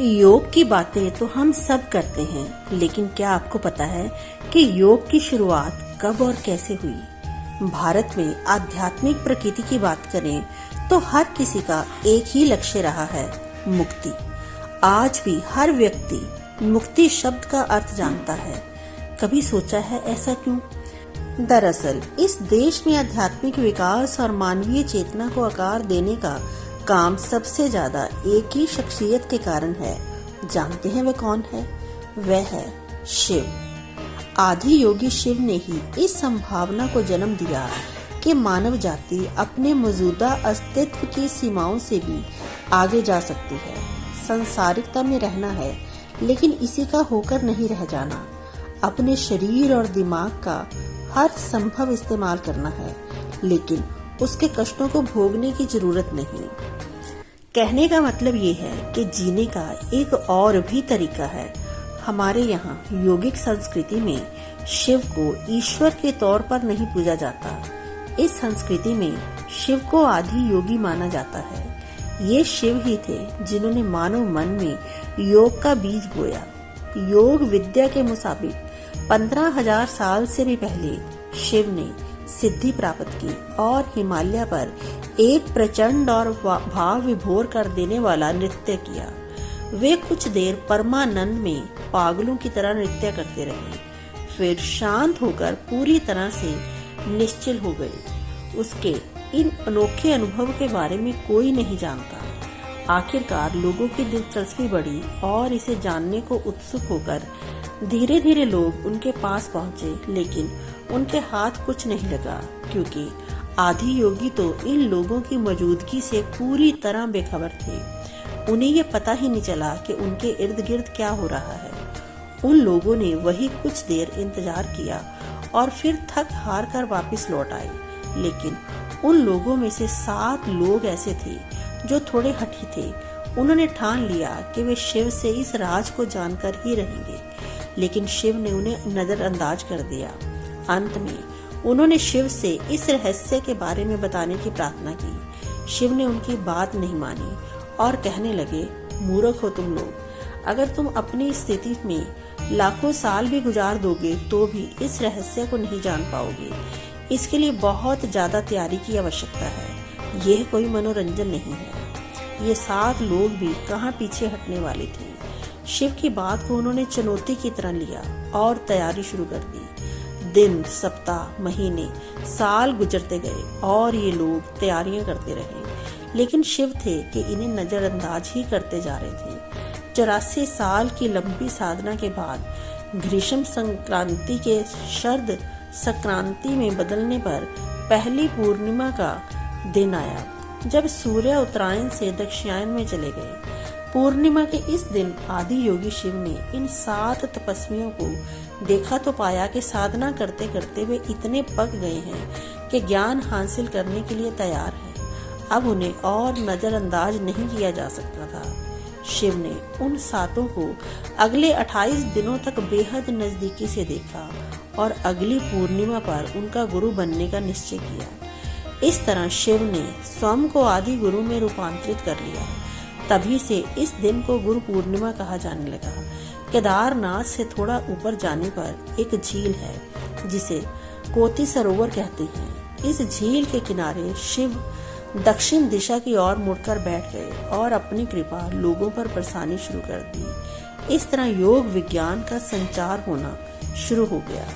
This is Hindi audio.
योग की बातें तो हम सब करते हैं, लेकिन क्या आपको पता है कि योग की शुरुआत कब और कैसे हुई? भारत में आध्यात्मिक प्रकृति की बात करें तो हर किसी का एक ही लक्ष्य रहा है, मुक्ति। आज भी हर व्यक्ति मुक्ति शब्द का अर्थ जानता है। कभी सोचा है ऐसा क्यों? दरअसल इस देश में आध्यात्मिक विकास और मानवीय चेतना को आकार देने का काम सबसे ज्यादा एक ही शख्सियत के कारण है। जानते हैं वह कौन है? वह है शिव। आदि योगी शिव ने ही इस संभावना को जन्म दिया कि मानव जाति अपने मौजूदा अस्तित्व की सीमाओं से भी आगे जा सकती है। संसारिकता में रहना है, लेकिन इसी का होकर नहीं रह जाना। अपने शरीर और दिमाग का हर संभव इस्तेमाल करना है, लेकिन उसके कष्टों को भोगने की जरूरत नहीं। कहने का मतलब ये है कि जीने का एक और भी तरीका है। हमारे यहाँ योगिक संस्कृति में शिव को ईश्वर के तौर पर नहीं पूजा जाता। इस संस्कृति में शिव को आदि योगी माना जाता है। ये शिव ही थे जिन्होंने मानव मन में योग का बीज बोया। योग विद्या के मुताबिक 15,000 साल से भी पहले शिव ने सिद्धि प्राप्त की और हिमालय पर एक प्रचंड और भाव विभोर कर देने वाला नृत्य किया। वे कुछ देर परमानंद में पागलों की तरह नृत्य करते रहे, फिर शांत होकर पूरी तरह से निश्चल हो गए। उसके इन अनोखे अनुभव के बारे में कोई नहीं जानता। आखिरकार लोगों की दिलचस्पी बढ़ी और इसे जानने को उत्सुक होकर धीरे धीरे लोग उनके पास पहुंचे, लेकिन उनके हाथ कुछ नहीं लगा, क्योंकि आदि योगी तो इन लोगों की मौजूदगी से पूरी तरह बेखबर थे। उन्हें ये पता ही नहीं चला कि उनके इर्द गिर्द क्या हो रहा है। उन लोगों ने वही कुछ देर इंतजार किया और फिर थक हार कर वापस लौट आए। लेकिन उन लोगों में से 7 लोग ऐसे थे जो थोड़े हठी थे। उन्होंने ठान लिया कि वे शिव से इस राज को जानकर ही रहेंगे, लेकिन शिव ने उन्हें नजरअंदाज कर दिया। अंत में उन्होंने शिव से इस रहस्य के बारे में बताने की प्रार्थना की। शिव ने उनकी बात नहीं मानी और कहने लगे, मूर्ख हो तुम लोग। अगर तुम अपनी स्थिति में लाखों साल भी गुजार दोगे तो भी इस रहस्य को नहीं जान पाओगे। इसके लिए बहुत ज्यादा तैयारी की आवश्यकता है। यह कोई मनोरंजन नहीं है। ये 7 लोग भी कहाँ पीछे हटने वाले थे। शिव की बात को उन्होंने चुनौती की तरह लिया और तैयारी शुरू कर दी। दिन, सप्ताह, महीने, साल गुजरते गए और ये लोग तैयारियां करते रहे, लेकिन शिव थे कि इन्हें नजरअंदाज ही करते जा रहे थे। 84 साल की लंबी साधना के बाद ग्रीष्म संक्रांति के शरद संक्रांति में बदलने पर पहली पूर्णिमा का दिन आया, जब सूर्य उत्तरायण से दक्षिणायन में चले गए। पूर्णिमा के इस दिन आदि योगी शिव ने इन 7 तपस्वियों को देखा तो पाया कि साधना करते करते वे इतने पक गए हैं कि ज्ञान हासिल करने के लिए तैयार हैं। अब उन्हें और नजरअंदाज नहीं किया जा सकता था। शिव ने उन 7 को अगले 28 दिनों तक बेहद नजदीकी से देखा और अगली पूर्णिमा पर उनका गुरु बनने का निश्चय किया। इस तरह शिव ने स्वयं को आदि गुरु में रूपांतरित कर लिया। तभी से इस दिन को गुरु पूर्णिमा कहा जाने लगा। केदारनाथ से थोड़ा ऊपर जाने पर एक झील है जिसे कोति सरोवर कहते हैं। इस झील के किनारे शिव दक्षिण दिशा की ओर मुड़कर बैठ गए और अपनी कृपा लोगों पर बरसानी शुरू कर दी। इस तरह योग विज्ञान का संचार होना शुरू हो गया।